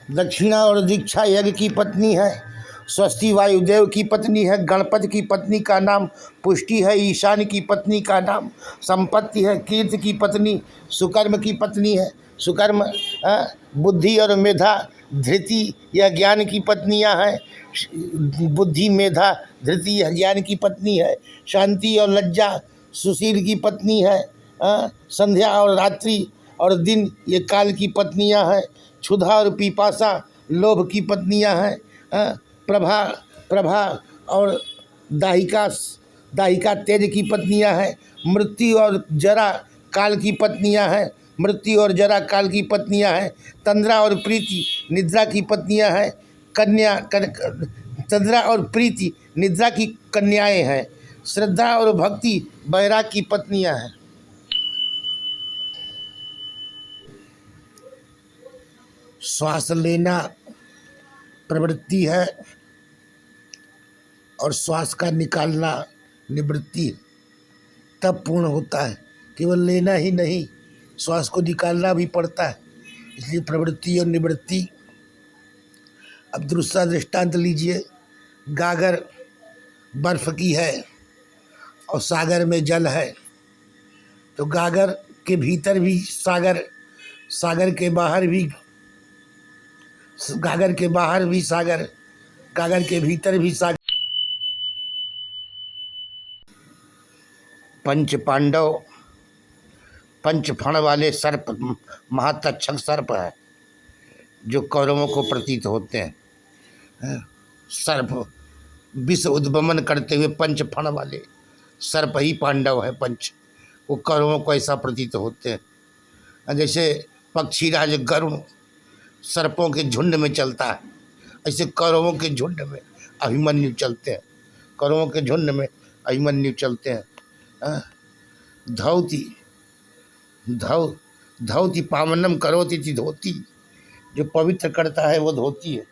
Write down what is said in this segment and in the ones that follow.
दक्षिणा और दीक्षा यज्ञ की पत्नी है। स्वस्ति वायुदेव की पत्नी है। गणपति की पत्नी का नाम पुष्टि है। ईशान की पत्नी का नाम संपत्ति है। कीर्ति की पत्नी सुकर्म की पत्नी है। सुकर्म बुद्धि और मेधा धृति यह ज्ञान की पत्नियां हैं। बुद्धि मेधा धृति यह ज्ञान की पत्नी है। शांति और लज्जा सुशील की पत्नी है। संध्या और रात्रि और दिन ये काल की पत्नियां हैं। क्षुधा और पिपासा लोभ की पत्नियां हैं। प्रभा प्रभा और दाहिका दाहिका तेज की पत्नियां हैं। मृत्यु और जरा काल की पत्नियां हैं। मृत्यु और जरा काल की पत्नियां हैं। तंद्रा और प्रीति निद्रा की पत्नियां हैं। तंद्रा और प्रीति निद्रा की कन्याएं हैं। श्रद्धा और भक्ति बैराग की पत्नियां हैं। श्वास लेना प्रवृत्ति है और श्वास का निकालना निवृत्ति तब पूर्ण होता है। केवल लेना ही नहीं, श्वास को निकालना भी पड़ता है, इसलिए प्रवृत्ति और निवृत्ति। अब दूसरा दृष्टांत लीजिए। गागर बर्फ की है और सागर में जल है, तो गागर के भीतर भी सागर, सागर के बाहर भी गागर के बाहर भी सागर, गागर के भीतर भी सागर। पंच पांडव पंच फण वाले सर्प महातक्षक सर्प है जो कौरवों को प्रतीत होते हैं। सर्प विष उद्गमन करते हुए पंच फण वाले सर्प ही पांडव है। पंच वो कौरवों को ऐसा प्रतीत होते हैं। जैसे पक्षीराज गरुण सर्पों के झुंड में चलता है, ऐसे कौरवों के झुंड में अभिमन्यु चलते हैं। कौरवों के झुंड में अभिमन्यु चलते हैं। धौती धौती पावनम करोति थी धोती, जो पवित्र करता है वो धोती है।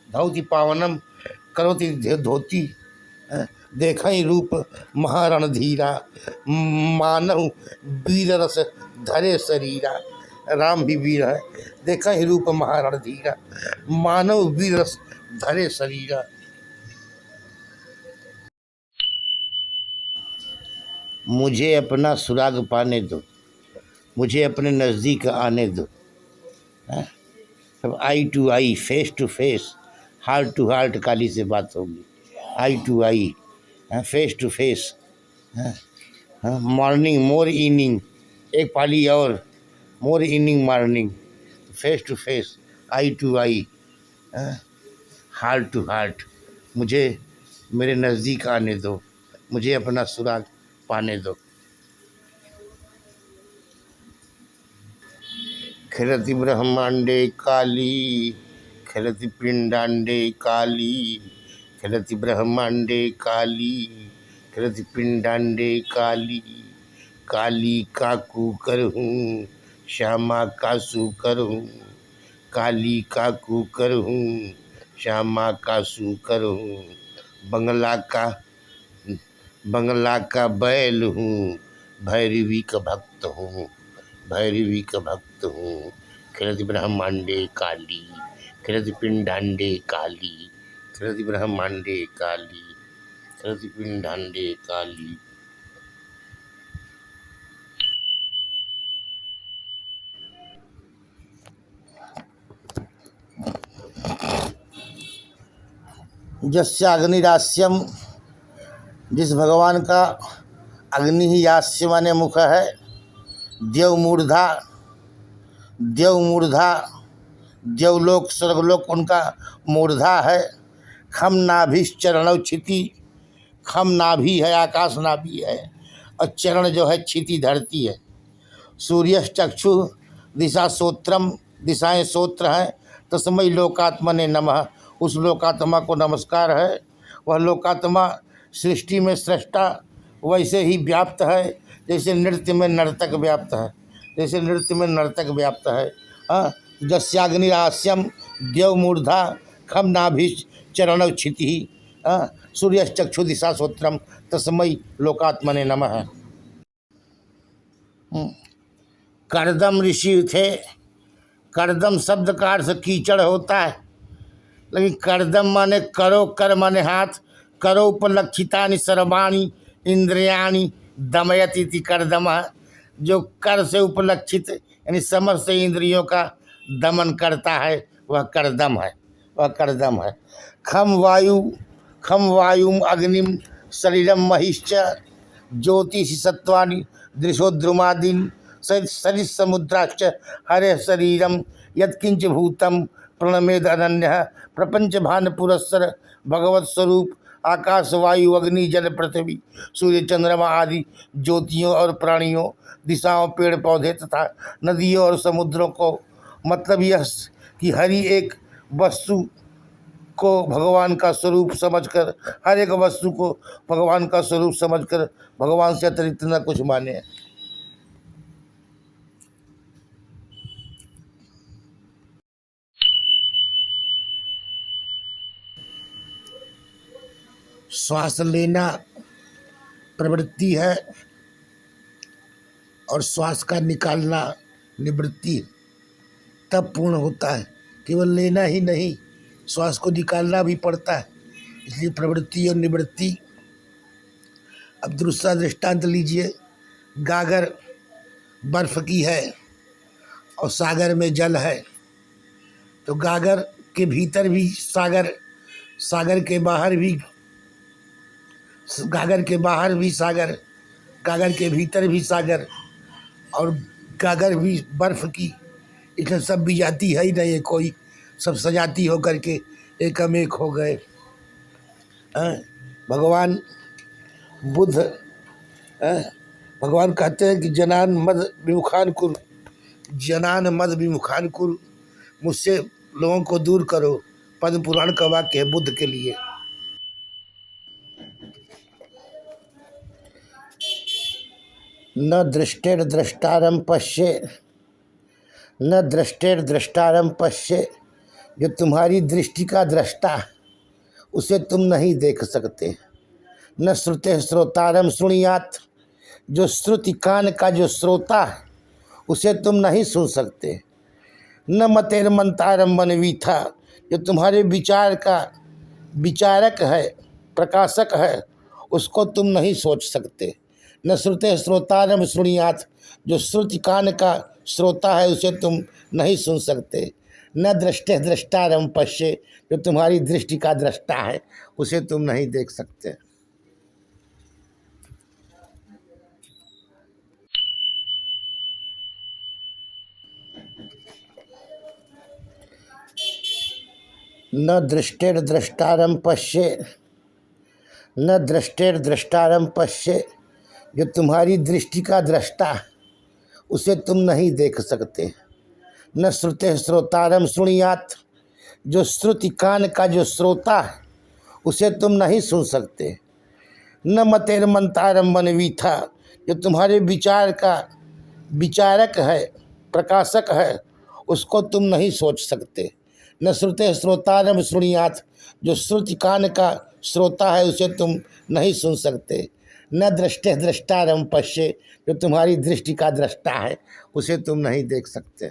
धौती पावनम करोति धोती। देखई रूप महारण धीरा, मानव वीर रस धरे शरीरा। राम भी वीर है। देखा ही रूप महारण धीरा, मानव वीर रस धरे शरीरा। मुझे अपना सुराग पाने दो, मुझे अपने नज़दीक आने दो। अब eye to eye, face to face, heart to heart काली से बात होगी। Eye to eye, face to face. Morning more evening, एक पाली और more evening morning. Face to face, eye to eye, heart to heart. मुझे मेरे नज़दीक आने दो, मुझे अपना सुराग पाने दो। खेलति ब्रह्मांडे काली, खेलति पिंडांडे काली, खेलति ब्रह्मांडे काली, खेलति पिंडांडे काली। काली का कुकर हूँ, श्यामा का सूकर हूँ। काली का कुकर हूँ, श्यामा का सूकर हूँ। बंगला का बैल हूँ, भैरवी का भक्त हूँ, भैरवी का भक्त हूँ। खेलति ब्रह्मांडे काली, खेलति पिंडांडे काली, खेलति ब्रह्मांडे काली, खेलति पिंडांडे काली। जस्याग्निरास्यम, जिस भगवान का अग्नि ही यास्य माने मुख है। देवमूर्धा, देवमूर्धा, देवलोक स्वर्गलोक उनका मूर्धा है। खम नाभिश्चरणौ क्षिति, खम नाभि है, आकाश नाभि है, और चरण जो है क्षिति धरती है। सूर्यश्चक्षु दिशा सोत्रम, दिशाएं सोत्र हैं। तस्मै लोकात्मने नमः, उस लोकात्मा को नमस्कार है। वह लोकात्मा सृष्टि में सृष्टा वैसे ही व्याप्त है जैसे नृत्य में नर्तक व्याप्त है, जैसे नृत्य में नर्तक व्याप्त है। जस्याग्निरास्यम देवमूर्धा खम नाभिश्च चरणौ क्षिति, सूर्यश्चक्षु दिशा सोत्रम तस्मै लोकात्मने नमः। कर्दम ऋषि थे, कर्दम शब्द का अर्थ कीचड़ होता है, लेकिन कर्दम माने करो, कर माने हाथ, करो उपलक्षितानि सर्वाणि इंद्रियाणि दमयति इति कर्दमः। जो कर से उपलक्षित यानी समस्त इंद्रियों का दमन करता है वह कर्दम है, वह कर्दम है। खम वायुम अग्निम शरीरम महिश्च ज्योतिषि सत्वानि दृशोद्रुमादीन सरित समुद्राश्च हरे शरीरम यत्किंच भूतम प्रणमेद अनन्य प्रपंच भान पुरस्सर भगवत स्वरूप आकाश वायु अग्नि जल पृथ्वी सूर्य चंद्रमा आदि ज्योतियों और प्राणियों, दिशाओं, पेड़ पौधे तथा नदियों और समुद्रों को, मतलब यह कि हरि एक वस्तु को भगवान का स्वरूप समझकर, हर एक वस्तु को भगवान का स्वरूप समझकर भगवान से अतिरिक्त न कुछ माने। श्वास लेना प्रवृत्ति है और श्वास का निकालना निवृत्ति तब पूर्ण होता है। केवल लेना ही नहीं, श्वास को निकालना भी पड़ता है, इसलिए प्रवृत्ति और निवृत्ति। अब दूसरा दृष्टांत लीजिए। गागर बर्फ की है और सागर में जल है, तो गागर के भीतर भी सागर, सागर के बाहर भी गागर के बाहर भी सागर, गागर के भीतर भी सागर, और गागर भी बर्फ की, इसलिए सब भी जाती है ही नहीं, कोई सब सजाती हो करके एकम एक हो गए। भगवान बुद्ध भगवान कहते हैं कि जनान मद विमुखान कुरु, जनान मद विमुखान कुरु, मुझसे लोगों को दूर करो। पद्म पुराण का वाक्य है बुद्ध के लिए। न दृष्टेर दृष्टारम पश्ये, न दृष्टेर दृष्टारम पश्ये, जो तुम्हारी दृष्टि का दृष्टा उसे तुम नहीं देख सकते। न श्रुते श्रोतारम सुनियात, जो श्रुति कान का जो श्रोता है उसे तुम नहीं सुन सकते। न मतेर मंतारम मनवीथा, जो तुम्हारे विचार का विचारक है, प्रकाशक है, उसको तुम नहीं सोच सकते। न श्रुते श्रोतारम सुनियात, जो श्रुति कान का श्रोता है उसे तुम नहीं सुन सकते। न दृष्टे दृष्टारम पश्ये, जो तुम्हारी दृष्टि का दृष्टा है उसे तुम नहीं देख सकते। न दृष्टेर दृष्टारम पश्ये, न दृष्टेर दृष्टारम पश्ये, जो तुम्हारी दृष्टि का दृष्टा उसे तुम नहीं देख सकते। न श्रुते श्रोतारम सुनियात, जो श्रुति कान का जो श्रोता है उसे तुम नहीं सुन सकते। न मतेर मंतारम मनवीथा, जो तुम्हारे विचार का विचारक है, प्रकाशक है, उसको तुम नहीं सोच सकते। न श्रुते श्रोतारम सुनियात, जो श्रुति कान का श्रोता है उसे तुम नहीं सुन सकते। न दृष्टे दृष्टारम पश्ये, जो तुम्हारी दृष्टि का दृष्टा है उसे तुम नहीं देख सकते।